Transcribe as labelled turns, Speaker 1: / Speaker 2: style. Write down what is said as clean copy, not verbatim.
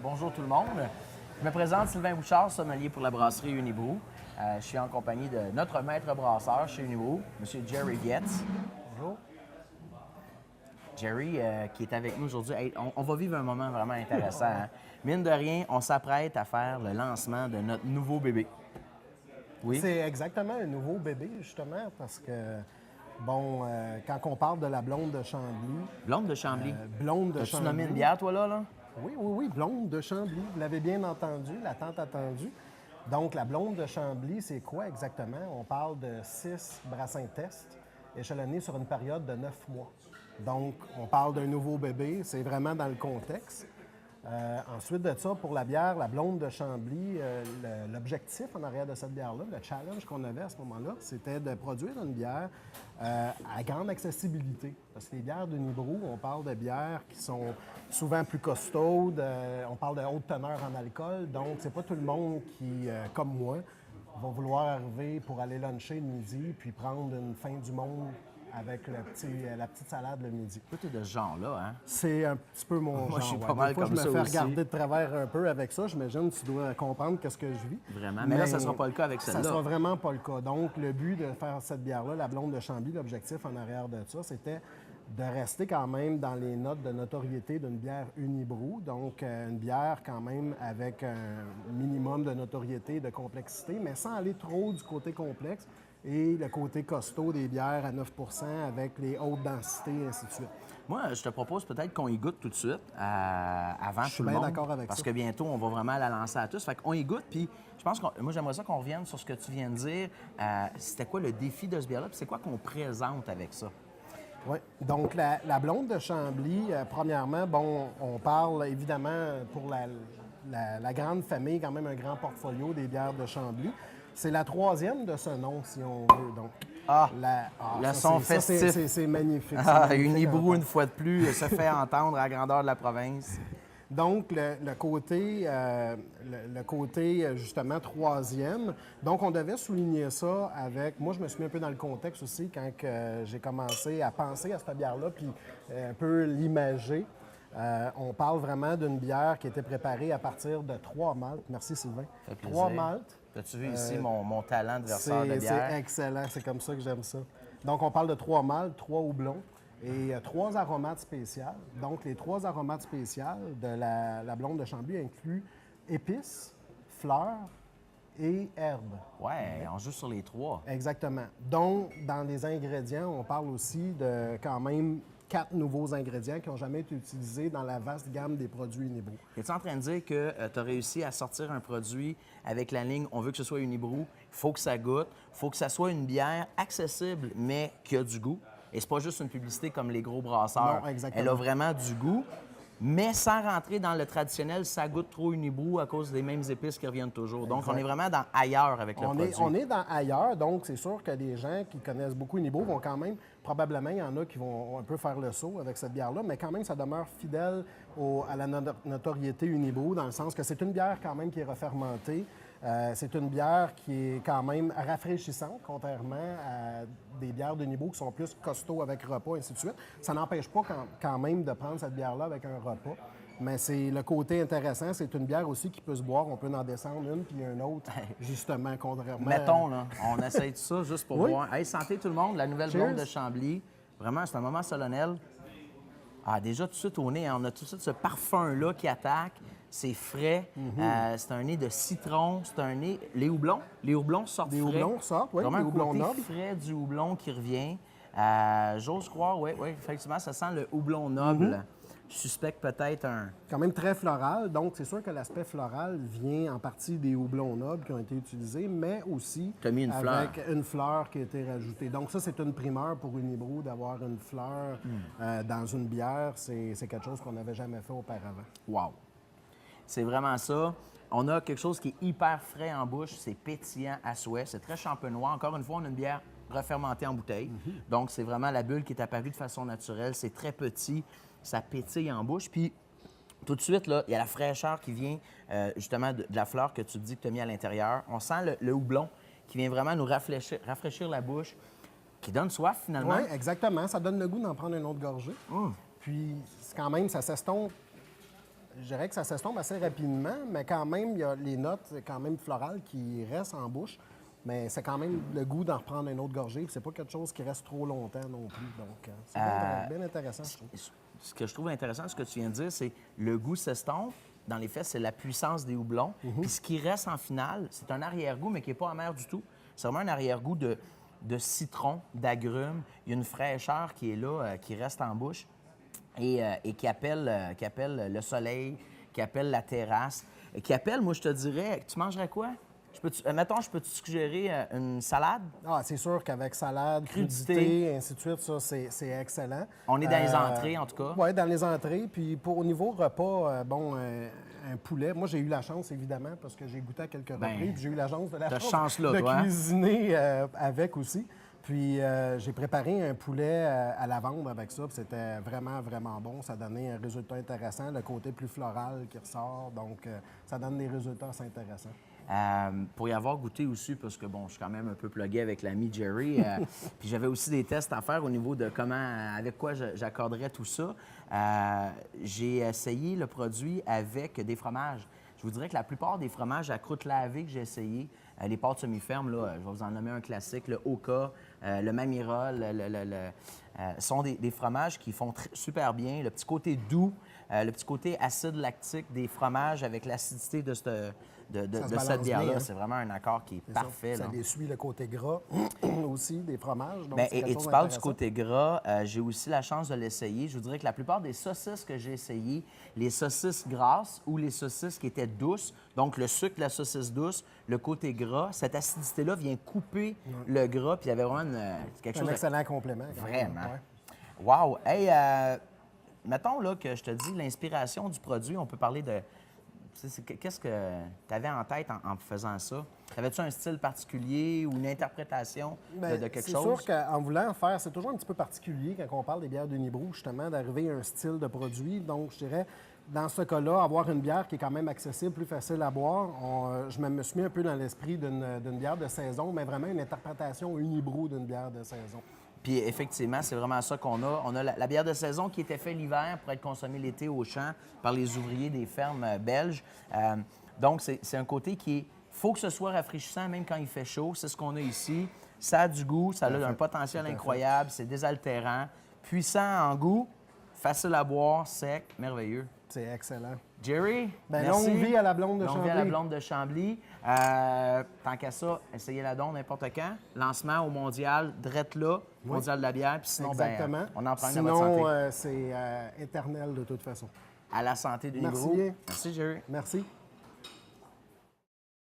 Speaker 1: Bonjour tout le monde. Je me présente Sylvain Bouchard, sommelier pour la brasserie Unibrou. Je suis en compagnie de notre maître brasseur chez Unibrou, M. Jerry Getz.
Speaker 2: Bonjour.
Speaker 1: Jerry, qui est avec nous aujourd'hui. Hey, on va vivre un moment vraiment intéressant. Hein? Mine de rien, on s'apprête à faire le lancement de notre nouveau bébé. Oui?
Speaker 2: C'est exactement un nouveau bébé, justement, parce que, quand on parle de la blonde de Chambly...
Speaker 1: Blonde de Chambly.
Speaker 2: Blonde de
Speaker 1: As-tu
Speaker 2: Chambly.
Speaker 1: nommé une bière, toi, là?
Speaker 2: Oui, blonde de Chambly. Vous l'avez bien entendu, la tant attendue. Donc, la blonde de Chambly, c'est quoi exactement? On parle de 6 brassins test échelonnés sur une période de 9 mois. Donc, on parle d'un nouveau bébé, c'est vraiment dans le contexte. Ensuite de ça, pour la bière, la blonde de Chambly, l'objectif en arrière de cette bière-là, le challenge qu'on avait à ce moment-là, c'était de produire une bière à grande accessibilité. Parce que les bières d'Unibrou, on parle de bières qui sont souvent plus costaudes, on parle de haute teneur en alcool, donc c'est pas tout le monde qui, comme moi, va vouloir arriver pour aller luncher le midi puis prendre une fin du monde avec la petite salade le midi.
Speaker 1: Toi, t'es de ce genre-là, hein?
Speaker 2: C'est un petit peu mon genre.
Speaker 1: Moi, je suis pas
Speaker 2: Des
Speaker 1: mal
Speaker 2: fois,
Speaker 1: comme
Speaker 2: je
Speaker 1: ça
Speaker 2: me fais
Speaker 1: aussi.
Speaker 2: regarder de travers un peu avec ça. J'imagine que tu dois comprendre qu'est-ce que je vis.
Speaker 1: Vraiment. Mais là, ça sera pas le cas avec
Speaker 2: Ça
Speaker 1: celle-là.
Speaker 2: sera vraiment pas le cas. Donc, le but de faire cette bière-là, la blonde de Chambly, l'objectif en arrière de ça, c'était de rester quand même dans les notes de notoriété d'une bière Unibrou. Donc, une bière quand même avec un minimum de notoriété, de complexité, mais sans aller trop du côté complexe et le côté costaud des bières à 9 avec les hautes densités, et ainsi de suite.
Speaker 1: Moi, je te propose peut-être qu'on y goûte tout de suite, avant
Speaker 2: Je suis
Speaker 1: tout le
Speaker 2: bien
Speaker 1: monde.
Speaker 2: d'accord avec
Speaker 1: Parce
Speaker 2: ça.
Speaker 1: que bientôt, on va vraiment la lancer à tous. Fait qu'on y goûte, puis je pense moi, j'aimerais ça qu'on revienne sur ce que tu viens de dire. C'était quoi le défi de ce bière-là, puis c'est quoi qu'on présente avec ça?
Speaker 2: Oui. Donc, la blonde de Chambly, premièrement, on parle évidemment pour la grande famille, quand même un grand portfolio des bières de Chambly. C'est la troisième de ce nom, si on veut. Donc,
Speaker 1: Le
Speaker 2: ça,
Speaker 1: son
Speaker 2: c'est- ça,
Speaker 1: festif.
Speaker 2: c'est magnifique. c'est
Speaker 1: Ah,
Speaker 2: magnifique à
Speaker 1: Unibrou,
Speaker 2: entendre.
Speaker 1: une fois de plus, se fait entendre à la grandeur de la province.
Speaker 2: Donc, le côté, justement, troisième. Donc, on devait souligner ça avec... Moi, je me suis mis un peu dans le contexte aussi quand j'ai commencé à penser à cette bière-là, puis un peu l'imager. On parle vraiment d'une bière qui était préparée à partir de 3 maltes. Merci, Sylvain.
Speaker 1: Ça fait plaisir.
Speaker 2: 3 maltes.
Speaker 1: As-tu vu ici mon talent de verseur de
Speaker 2: C'est
Speaker 1: bière?
Speaker 2: excellent, c'est comme ça que j'aime ça. Donc, on parle de 3 maltes, 3 houblons et 3 aromates spéciales. Donc, les 3 aromates spéciales de la blonde de Chambly incluent épices, fleurs et herbes.
Speaker 1: Ouais, on joue sur les 3.
Speaker 2: Exactement. Donc, dans les ingrédients, on parle aussi de quand même 4 nouveaux ingrédients qui n'ont jamais été utilisés dans la vaste gamme des produits Unibrou.
Speaker 1: Es-tu en train de dire que tu as réussi à sortir un produit avec la ligne « On veut que ce soit Unibrou, il faut que ça goûte, il faut que ça soit une bière accessible, mais qui a du goût. » Et c'est pas juste une publicité comme les gros brasseurs.
Speaker 2: Non, exactement.
Speaker 1: Elle a vraiment du goût, mais sans rentrer dans le traditionnel « ça goûte trop Unibrou » à cause des mêmes épices qui reviennent toujours. Donc, on est vraiment dans ailleurs avec le produit.
Speaker 2: On est dans ailleurs, donc c'est sûr que des gens qui connaissent beaucoup Unibrou vont quand même, probablement, il y en a qui vont un peu faire le saut avec cette bière-là, mais quand même, ça demeure fidèle à la notoriété Unibrou, dans le sens que c'est une bière quand même qui est refermentée. C'est une bière qui est quand même rafraîchissante, contrairement à des bières de Unibrou qui sont plus costauds avec repas, et ainsi de suite. Ça n'empêche pas quand même de prendre cette bière-là avec un repas. Mais c'est le côté intéressant, c'est une bière aussi qui peut se boire. On peut en descendre une puis une autre, justement, contrairement
Speaker 1: Mettons, là, on essaye de ça juste pour
Speaker 2: Oui.
Speaker 1: voir. Hey, santé tout le monde, la nouvelle
Speaker 2: Cheers.
Speaker 1: blonde de Chambly. Vraiment, c'est un moment solennel. Ah, déjà, tout de suite au nez, hein, on a tout de suite ce parfum-là qui attaque. C'est frais. C'est un nez de citron. C'est un nez... Les houblons sortent
Speaker 2: Les
Speaker 1: frais.
Speaker 2: houblons sortent, oui,
Speaker 1: Vraiment
Speaker 2: les
Speaker 1: un
Speaker 2: houblons
Speaker 1: côté
Speaker 2: nobles.
Speaker 1: frais du houblon qui revient. J'ose croire, oui, effectivement, ça sent le houblon noble. Je suspecte peut-être un...
Speaker 2: quand même très floral. Donc, c'est sûr que l'aspect floral vient en partie des houblons nobles qui ont été utilisés, mais aussi
Speaker 1: T'as mis une fleur.
Speaker 2: avec une fleur qui a été rajoutée. Donc, ça, c'est une primeur pour Unibrou d'avoir une fleur dans une bière. C'est quelque chose qu'on n'avait jamais fait auparavant.
Speaker 1: Wow! C'est vraiment ça. On a quelque chose qui est hyper frais en bouche. C'est pétillant à souhait. C'est très champenois. Encore une fois, on a une bière refermentée en bouteille. Donc, c'est vraiment la bulle qui est apparue de façon naturelle. C'est très petit. Ça pétille en bouche. Puis, tout de suite, là, il y a la fraîcheur qui vient justement de la fleur que tu dis que tu as mis à l'intérieur. On sent le houblon qui vient vraiment nous rafraîchir la bouche, qui donne soif finalement.
Speaker 2: Oui, exactement. Ça donne le goût d'en prendre une autre gorgée. Puis, quand même, ça s'estompe je dirais que ça s'estompe assez rapidement, mais quand même, il y a les notes quand même florales qui restent en bouche. Mais c'est quand même le goût d'en reprendre une autre gorgée. Puis c'est pas quelque chose qui reste trop longtemps non plus. Donc, c'est bien intéressant, je trouve.
Speaker 1: Ce que je trouve intéressant, ce que tu viens de dire, c'est le goût s'estompe. Dans les faits, c'est la puissance des houblons. Puis ce qui reste en finale, c'est un arrière-goût, mais qui n'est pas amer du tout. C'est vraiment un arrière-goût de citron, d'agrumes. Il y a une fraîcheur qui est là, qui reste en bouche et qui appelle le soleil, qui appelle la terrasse, et qui appelle, moi, je te dirais, tu mangerais quoi? Mettons, je peux te suggérer une salade?
Speaker 2: Ah, c'est sûr qu'avec salade, crudité, ainsi de suite, ça, c'est excellent.
Speaker 1: On est dans les entrées, en tout cas.
Speaker 2: Oui, dans les entrées. Puis au niveau repas, un poulet. Moi, j'ai eu la chance, évidemment, parce que j'ai goûté à quelques reprises. Puis j'ai eu la chance de cuisiner avec aussi. Puis j'ai préparé un poulet à la lavande avec ça. Puis c'était vraiment, vraiment bon. Ça donnait un résultat intéressant. Le côté plus floral qui ressort. Donc, ça donne des résultats assez intéressants.
Speaker 1: Pour y avoir goûté aussi, parce que bon, je suis quand même un peu plugué avec l'ami Jerry, puis j'avais aussi des tests à faire au niveau de comment, avec quoi j'accorderais tout ça. J'ai essayé le produit avec des fromages. Je vous dirais que la plupart des fromages à croûte lavée que j'ai essayé, les pâtes semi-fermes, là, je vais vous en nommer un classique, le Oka, le Mamirol, sont des fromages qui font super bien. Le petit côté doux, le petit côté acide lactique des fromages avec l'acidité de cette bière-là, hein? C'est vraiment un accord qui est parfait.
Speaker 2: Ça essuie le côté gras aussi des fromages. Donc
Speaker 1: et tu parles du côté gras, j'ai aussi la chance de l'essayer. Je vous dirais que la plupart des saucisses que j'ai essayées, les saucisses grasses ou les saucisses qui étaient douces, donc le sucre de la saucisse douce, le côté gras, cette acidité-là vient couper le gras, puis il y avait vraiment quelque chose...
Speaker 2: Un excellent complément.
Speaker 1: Vraiment.
Speaker 2: Ouais.
Speaker 1: Wow! Hey, mettons là, que je te dis l'inspiration du produit, on peut parler de... Qu'est-ce que tu avais en tête en faisant ça? Avais-tu un style particulier ou une interprétation de quelque chose?
Speaker 2: C'est sûr qu'en voulant faire, c'est toujours un petit peu particulier quand on parle des bières d'Unibrou, justement, d'arriver à un style de produit. Donc, je dirais, dans ce cas-là, avoir une bière qui est quand même accessible, plus facile à boire. Je me suis mis un peu dans l'esprit d'une bière de saison, mais vraiment une interprétation Unibrou d'une bière de saison.
Speaker 1: Puis effectivement, c'est vraiment ça qu'on a. On a la bière de saison qui était faite l'hiver pour être consommée l'été au champ par les ouvriers des fermes belges. Donc, c'est un côté qui est... faut que ce soit rafraîchissant même quand il fait chaud. C'est ce qu'on a ici. Ça a du goût, ça a un potentiel incroyable, c'est désaltérant, puissant en goût, facile à boire, sec, merveilleux.
Speaker 2: C'est excellent.
Speaker 1: Jerry, merci.
Speaker 2: Longue vie à la blonde de Chambly.
Speaker 1: Longue vie à la blonde de Chambly. Tant qu'à ça, essayez la donne n'importe quand. Lancement au mondial, drette là, mondial de la bière. Puis sinon,
Speaker 2: exactement.
Speaker 1: On en prend une à votre santé.
Speaker 2: Sinon, c'est éternel de toute façon.
Speaker 1: À la santé du
Speaker 2: Merci
Speaker 1: Unibrou.
Speaker 2: bien.
Speaker 1: Merci, Jerry.
Speaker 2: Merci.